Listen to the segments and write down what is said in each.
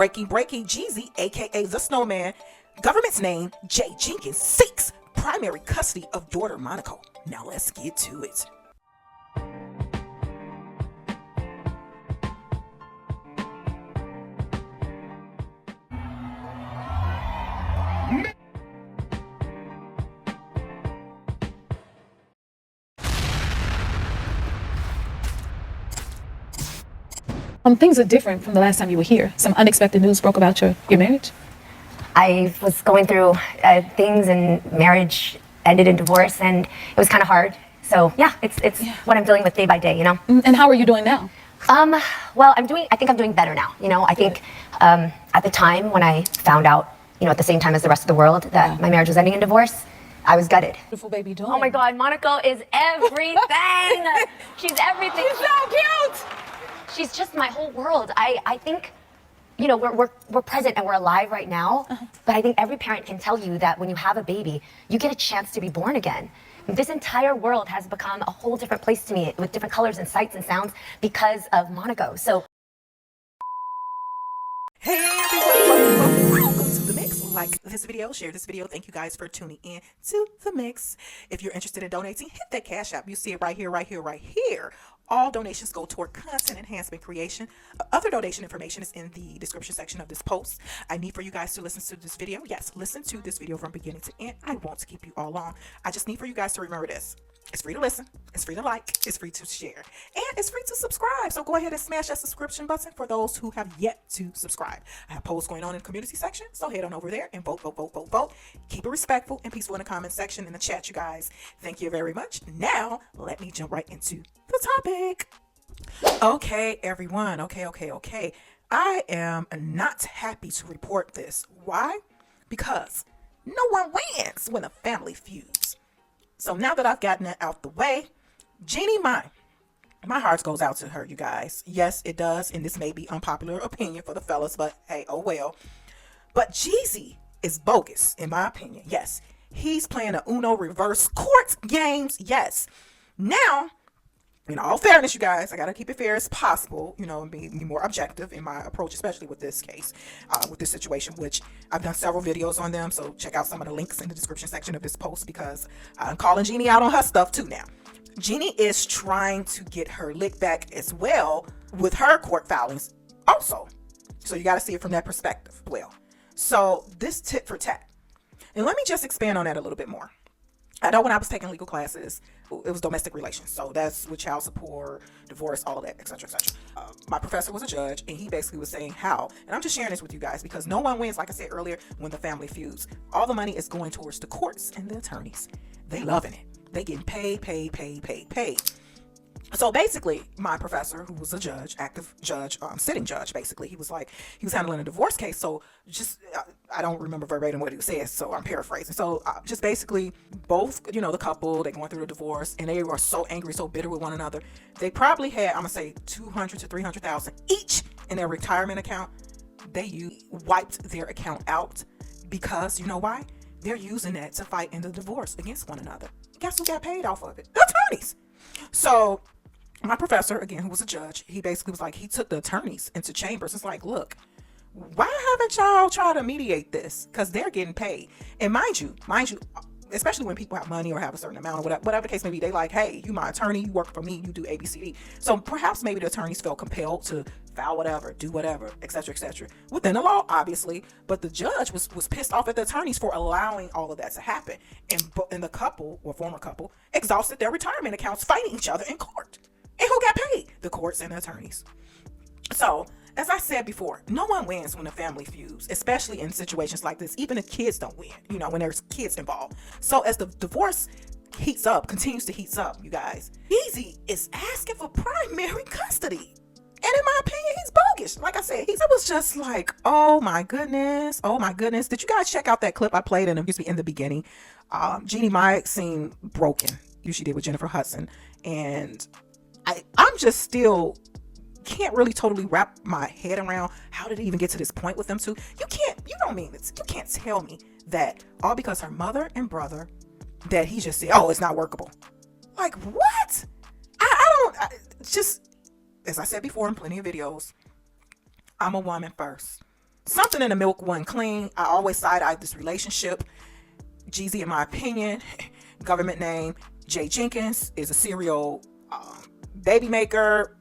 Breaking, JEEZY, aka the Snowman, government's name, J. Jenkins, seeks primary custody of daughter MONOCO. Now let's get to it. Things are different from the last time you were here. Some unexpected news broke about your marriage. I was going through things, and marriage ended in divorce, and it was kind of hard. So yeah, it's what I'm dealing with day by day, you know. And how are you doing now? Well, I think I'm doing better now. You know, I think at the time when I found out, you know, at the same time as the rest of the world that my marriage was ending in divorce, I was gutted. Beautiful baby doing. Oh my God, MONOCO is everything. She's everything. She's so cute. She's just my whole world. I think, you know, we're present and we're alive right now, but I think every parent can tell you that when you have a baby, you get a chance to be born again. This entire world has become a whole different place to me with different colors and sights and sounds because of MONOCO. So, hey everyone, welcome to The Mix. Like this video, share this video. Thank you guys for tuning in to The Mix. If you're interested in donating, hit that cash app. You see it right here. All donations go toward content enhancement creation. Other donation information is in the description section of this post. I need for you guys to listen to this video. Yes, listen to this video from beginning to end. I won't keep you all long. I just need for you guys to remember this. It's free to listen, it's free to like, it's free to share, and it's free to subscribe. So go ahead and smash that subscription button for those who have yet to subscribe. I have polls going on in the community section, so head on over there and vote. Keep it respectful and peaceful in the comment section, in the chat, you guys. Thank you very much. Now, let me jump right into the topic. Okay, everyone. Okay. I am not happy to report this. Why? Because no one wins when a family feuds. So now that I've gotten that out the way, JEANNIE, my heart goes out to her, you guys. Yes, it does, and this may be unpopular opinion for the fellas, but hey, oh well. But JEEZY is bogus, in my opinion. Yes, he's playing a Uno reverse court games. Yes. Now, in all fairness, you guys, I gotta keep it fair as possible, you know, and be more objective in my approach, especially with this case, with this situation, which I've done several videos on them. So check out some of the links in the description section of this post, because I'm calling JEANNIE out on her stuff too now. JEANNIE is trying to get her lick back as well with her court filings also. So you got to see it from that perspective. Well, so this tit for tat, and let me just expand on that a little bit more. I know when I was taking legal classes, it was domestic relations. So that's with child support, divorce, all of that, etc. My professor was a judge, and he basically was saying how, and I'm just sharing this with you guys because no one wins, like I said earlier, when the family feuds. All the money is going towards the courts and the attorneys. They loving it. They getting paid. So basically, my professor, who was a judge, active judge, sitting judge, basically, he was handling a divorce case. So just, I don't remember verbatim what he says, so I'm paraphrasing. So just basically, both, you know, the couple, they're going through a divorce, and they are so angry, so bitter with one another. They probably had, I'm gonna say, 200 to 300,000 each in their retirement account. They wiped their account out because, you know why? They're using that to fight in the divorce against one another. Guess who got paid off of it? The attorneys. So my professor, again, who was a judge, he basically was like, he took the attorneys into chambers. It's like, look, why haven't y'all tried to mediate this? Because they're getting paid. And mind you, especially when people have money or have a certain amount or whatever the case may be, they like, hey, you my attorney, you work for me, you do ABCD. So perhaps maybe the attorneys felt compelled to file whatever, do whatever, etc. Within the law, obviously. But the judge was pissed off at the attorneys for allowing all of that to happen. And the couple, or former couple, exhausted their retirement accounts fighting each other in court. And who got paid? The courts and the attorneys. So, as I said before, no one wins when a family feuds, especially in situations like this. Even the kids don't win, you know, when there's kids involved. So as the divorce continues to heat up, you guys, JEEZY is asking for primary custody. And in my opinion, he's bogus. Like I said, I was just like, oh my goodness. Did you guys check out that clip I played in the beginning? JEANNIE might seem broken. She did with Jennifer Hudson. And I'm just still can't really totally wrap my head around how did it even get to this point with them two. You can't tell me that all because her mother and brother that he just said, oh, it's not workable. Like, what? Just as I said before in plenty of videos, I'm a woman first. something in the milk wasn't clean. I always side-eye this relationship. JEEZY, in my opinion, government name Jay Jenkins, is a serial baby maker.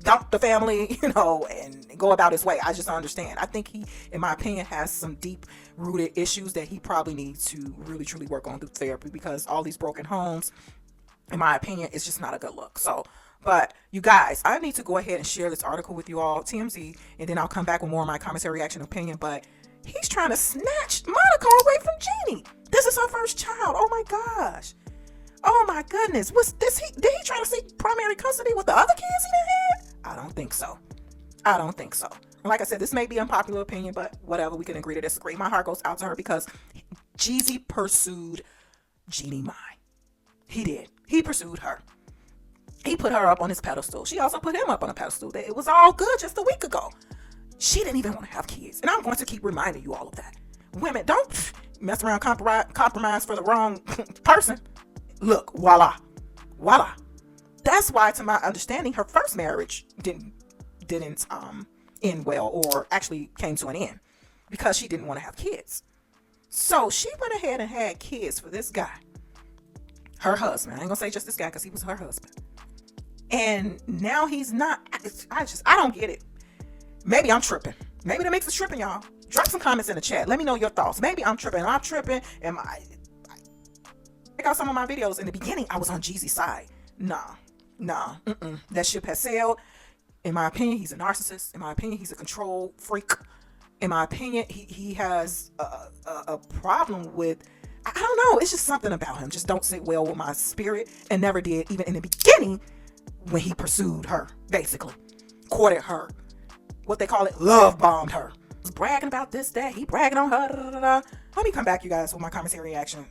Dump the family, and go about his way. I just don't understand. I think he, in my opinion, has some deep-rooted issues that he probably needs to really, truly work on through therapy, because all these broken homes, in my opinion, is just not a good look. So, but you guys, I need to go ahead and share this article with you all, TMZ, and then I'll come back with more of my commentary, reaction, opinion. But he's trying to snatch Monaco away from Jeannie. This is her first child. Oh my gosh. Oh my goodness. What's this? Did he try to seek primary custody with the other kids he done had? I don't think so. I don't think so. Like I said, this may be unpopular opinion, but whatever. We can agree to disagree. My heart goes out to her because JEEZY pursued Jeannie Mai. He did. He pursued her. He put her up on his pedestal. She also put him up on a pedestal. It was all good just a week ago. She didn't even want to have kids. And I'm going to keep reminding you all of that. Women, don't mess around, compromise for the wrong person. Look, voila. Voila. That's why, to my understanding, her first marriage didn't end well, or actually came to an end, because she didn't want to have kids. So she went ahead and had kids for this guy, her husband. I ain't gonna say just this guy, because he was her husband. And now he's not. I don't get it. Maybe I'm tripping. Maybe the mix is tripping, y'all. Drop some comments in the chat. Let me know your thoughts. Maybe I'm tripping. I'm tripping. Check out some of my videos. In the beginning, I was on JEEZY's side. Nah. That ship has sailed. In my opinion, he's a narcissist. In my opinion, he's a control freak. In my opinion, he has a problem with, I don't know, it's just something about him just don't sit well with my spirit, and never did, even in the beginning when he pursued her, basically. Courted her. What they call it, love bombed her. Was bragging about this, that, he bragging on her, da, da, da. Let me come back, you guys, with my commentary reaction.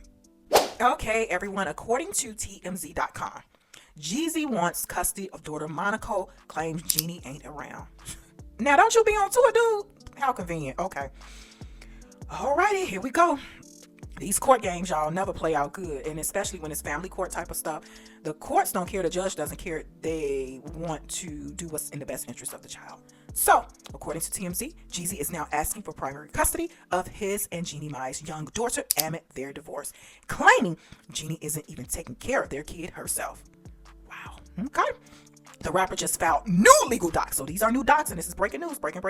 Okay, everyone, according to TMZ.com, JEEZY wants custody of daughter Monaco, claims Jeannie ain't around. Now, don't you be on tour, dude? How convenient. Okay. Alrighty, here we go. These court games, y'all, never play out good, and especially when it's family court type of stuff. The courts don't care. The judge doesn't care. They want to do what's in the best interest of the child. So, according to TMZ, JEEZY is now asking for primary custody of his and Jeannie Mai's young daughter amid their divorce, claiming Jeannie isn't even taking care of their kid herself. Wow. Okay. The rapper just filed new legal docs. So these are new docs, and this is breaking news. Breaking.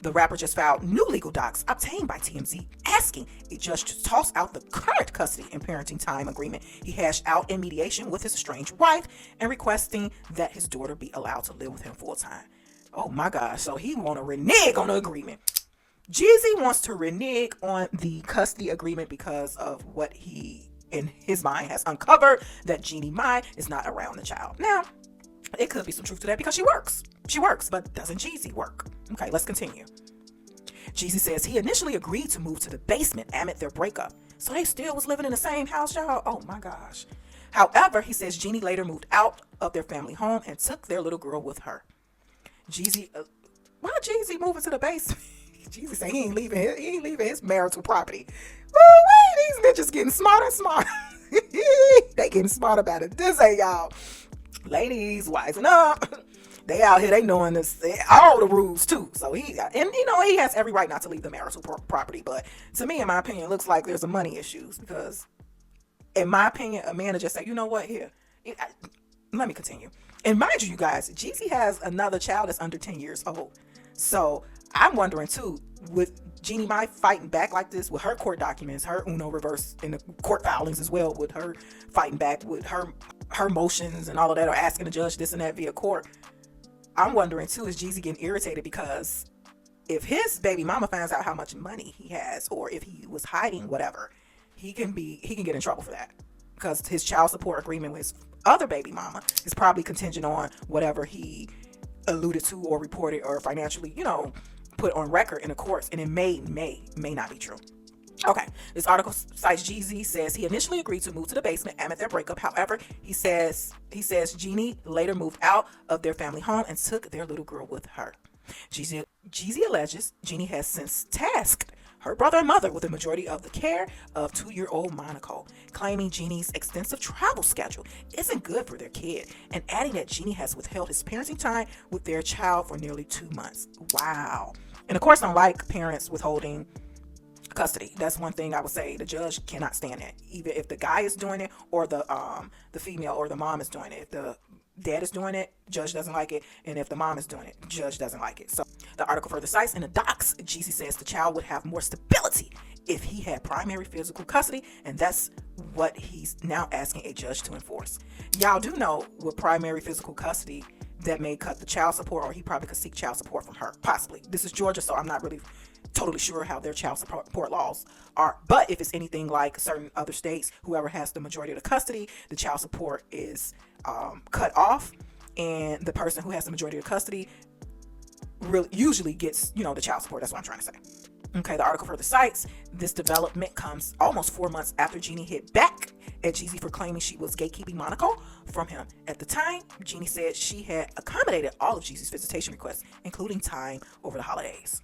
The rapper just filed new legal docs obtained by TMZ, asking a judge to toss out the current custody and parenting time agreement he hashed out in mediation with his estranged wife, and requesting that his daughter be allowed to live with him full time. Oh my gosh. So he want to renege on the agreement. JEEZY wants to renege on the custody agreement because of what he, in his mind, has uncovered, that Jeannie Mai is not around the child. Now, it could be some truth to that, because she works. She works, but doesn't JEEZY work? Okay, let's continue. JEEZY says he initially agreed to move to the basement amid their breakup. So they still was living in the same house, y'all? Oh my gosh. However, he says Jeannie later moved out of their family home and took their little girl with her. JEEZY, why JEEZY moving to the basement? JEEZY said he ain't leaving his marital property. Oh wait, these bitches getting smarter and smarter. They getting smarter about it. This ain't y'all. Ladies, wisen up. They out here, they knowing this, all the rules too. So he has every right not to leave the marital property. But to me, in my opinion, it looks like there's some money issues, because in my opinion, a man will just say, you know what, here, let me continue. And mind you guys, JEEZY has another child that's under 10 years old. So I'm wondering too, with Jeannie Mai fighting back like this with her court documents, her Uno reverse in the court filings as well, with her fighting back with her motions and all of that, or asking the judge this and that via court. I'm wondering too, is JEEZY getting irritated because if his baby mama finds out how much money he has, or if he was hiding whatever, he can get in trouble for that, because his child support agreement with his other baby mama is probably contingent on whatever he alluded to or reported or financially, put on record in the courts, and it may not be true. Okay, this article cites JEEZY, says he initially agreed to move to the basement amid their breakup. However, he says Jeannie later moved out of their family home and took their little girl with her. JEEZY alleges Jeannie has since tasked her brother and mother with the majority of the care of 2-year-old Monaco, claiming Jeannie's extensive travel schedule isn't good for their kid, and adding that Jeannie has withheld his parenting time with their child for nearly 2 months. Wow. And of course, unlike parents withholding custody, that's one thing I would say the judge cannot stand that. Even if the guy is doing it, or the female or the mom is doing it. If the dad is doing it, judge doesn't like it, and if the mom is doing it, judge doesn't like it. So the article further cites in the docs, JEEZY says the child would have more stability if he had primary physical custody, and that's what he's now asking a judge to enforce. Y'all do know with primary physical custody, that may cut the child support, or he probably could seek child support from her, possibly. This is Georgia, so I'm not really totally sure how their child support laws are. But if it's anything like certain other states, whoever has the majority of the custody, the child support is cut off, and the person who has the majority of the custody really usually gets, the child support. That's what I'm trying to say. Okay, the article further cites this development comes almost 4 months after JEANNIE hit back at JEEZY for claiming she was gatekeeping MONOCO from him. At the time, JEANNIE said she had accommodated all of JEEZY's visitation requests, including time over the holidays.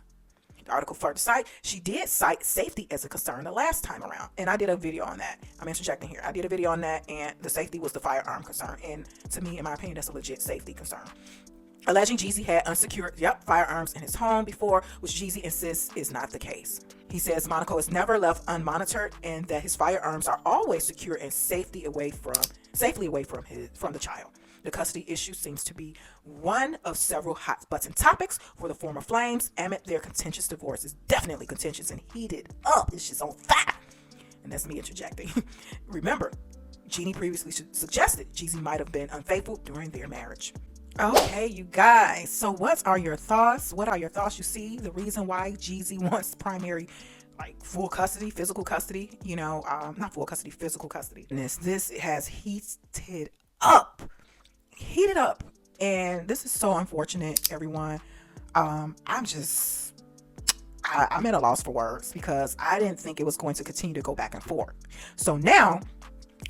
The article further cites she did cite safety as a concern the last time around, and I did a video on that. I'm interjecting here. I did a video on that, and the safety was the firearm concern, and to me, in my opinion, that's a legit safety concern. Alleging JEEZY had unsecured firearms in his home before, which JEEZY insists is not the case. He says MONOCO is never left unmonitored, and that his firearms are always secure and safely away from the child. The custody issue seems to be one of several hot button topics for the former Flames, amid their contentious divorce. Is definitely contentious and heated up. It's just on fire. And that's me interjecting. Remember, JEANNIE previously suggested JEEZY might have been unfaithful during their marriage. Okay, you guys. So what are your thoughts? What are your thoughts? You see the reason why JEEZY wants primary, full custody, physical custody, not full custody, physical custody. And this has heated up. And this is so unfortunate, everyone. I'm at a loss for words, because I didn't think it was going to continue to go back and forth. So now,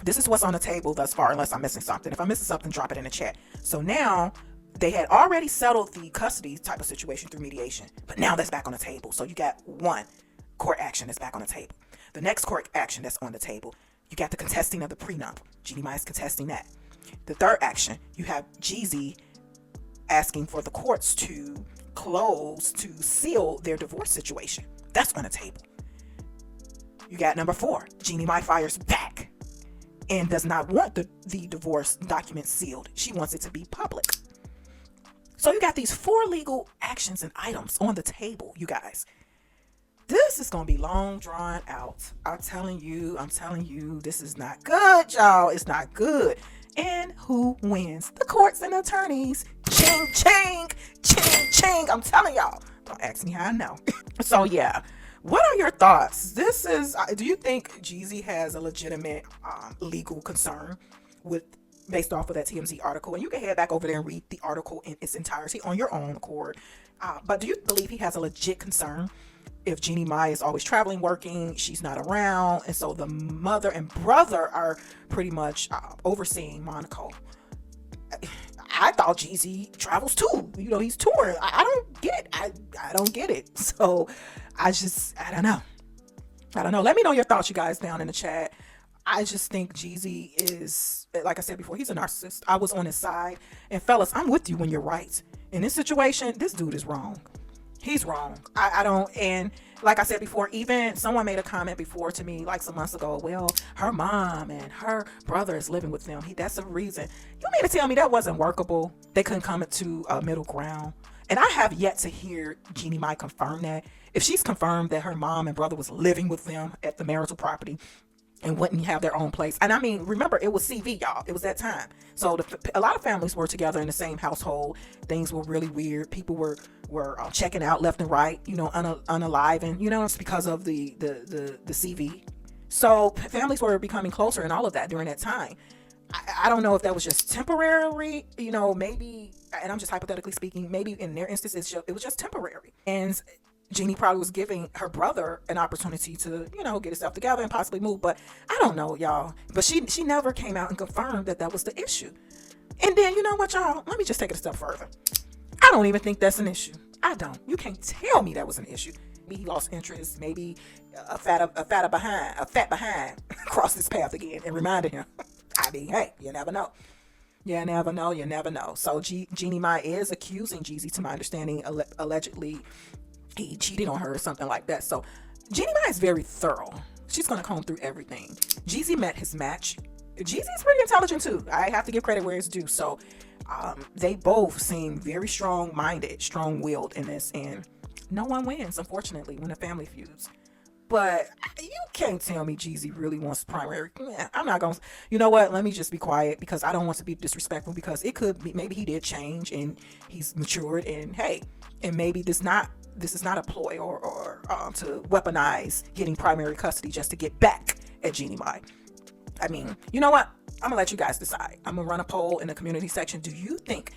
this is what's on the table thus far, unless I'm missing something. If I'm missing something, drop it in the chat. So now, they had already settled the custody type of situation through mediation, but now that's back on the table. So you got one court action that's back on the table. The next court action that's on the table, you got the contesting of the prenup. JEANNIE is contesting that. The third action, you have JEEZY asking for the courts to seal their divorce situation. That's on the table. You got number 4, JEANNIE fires back and does not want the divorce document sealed. She wants it to be public. So you got these 4 legal actions and items on the table, you guys. This is going to be long drawn out. I'm telling you, this is not good, y'all. It's not good. And who wins? The courts and attorneys. Ching, ching, ching, ching. I'm telling y'all. Don't ask me how I know. So yeah. What are your thoughts? Do you think JEEZY has a legitimate legal concern based off of that TMZ article? And you can head back over there and read the article in its entirety on your own accord. But do you believe he has a legit concern if JEANNIE is always traveling, working, she's not around, and so the mother and brother are pretty much overseeing MONOCO? I thought JEEZY travels too. He's touring. I don't get it. So I don't know. Let me know your thoughts, you guys, down in the chat. I just think JEEZY is, like I said before, he's a narcissist. I was on his side. And fellas, I'm with you when you're right. In this situation, this dude is wrong. He's wrong. I don't, and like I said before, even someone made a comment before to me like some months ago, well, her mom and her brother is living with them. That's the reason. You mean to tell me that wasn't workable? They couldn't come to a middle ground? And I have yet to hear JEANNIE confirm that. If she's confirmed that her mom and brother was living with them at the marital property and wouldn't have their own place. And I mean, remember, it was CV, y'all. It was that time. So a lot of families were together in the same household. Things were really weird. People were checking out left and right, unalive, and it's because of the CV. So families were becoming closer and all of that during that time. I don't know if that was just temporary, maybe, and I'm just hypothetically speaking, maybe in their instance, it was just temporary. And JEANNIE probably was giving her brother an opportunity to, get herself together and possibly move. But I don't know, y'all. But she never came out and confirmed that was the issue. And then, you know what, y'all? Let me just take it a step further. I don't even think that's an issue. I don't. You can't tell me that was an issue. Maybe he lost interest. Maybe a fat behind crossed his path again and reminded him. I mean, hey, you never know. You never know. So JEANNIE is accusing JEEZY, to my understanding, allegedly he cheated on her or something like that. So Jeannie Mai is very thorough. She's going to comb through everything. JEEZY met his match. JEEZY's pretty intelligent too. I have to give credit where it's due. So they both seem very strong-minded, strong-willed in this, and no one wins, unfortunately, when a family feuds. But you can't tell me JEEZY really wants primary. I'm not going to. You know what? Let me just be quiet because I don't want to be disrespectful, because it could be, maybe he did change and he's matured, and hey, and maybe this is not a ploy or to weaponize getting primary custody just to get back at Jeannie Mai. I mean, you know what? I'm going to let you guys decide. I'm going to run a poll in the community section. Do you think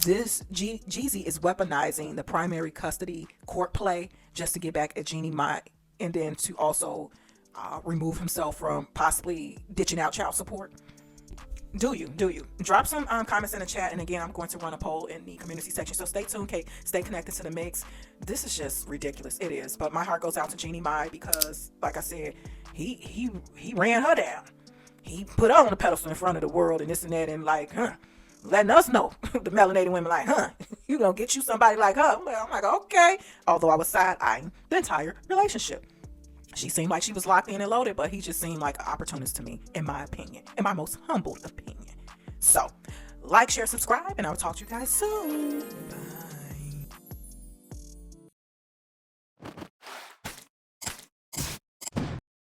this JEEZY is weaponizing the primary custody court play just to get back at Jeannie Mai, and then to also remove himself from possibly ditching out child support? Do you drop some comments in the chat, and again, I'm going to run a poll in the community section, so stay tuned, Kate. Stay connected to the mix. This is just ridiculous. It is, but my heart goes out to Jeannie Mai, because like I said, he ran her down. He put her on the pedestal in front of the world and this and that, and like, letting us know, the melanated women, like, you gonna get you somebody like her. I'm like, okay. Although I was side-eyeing the entire relationship. She seemed like she was locked in and loaded, but he just seemed like an opportunist to me, in my opinion, in my most humble opinion. So, like, share, subscribe, and I'll talk to you guys soon. Bye.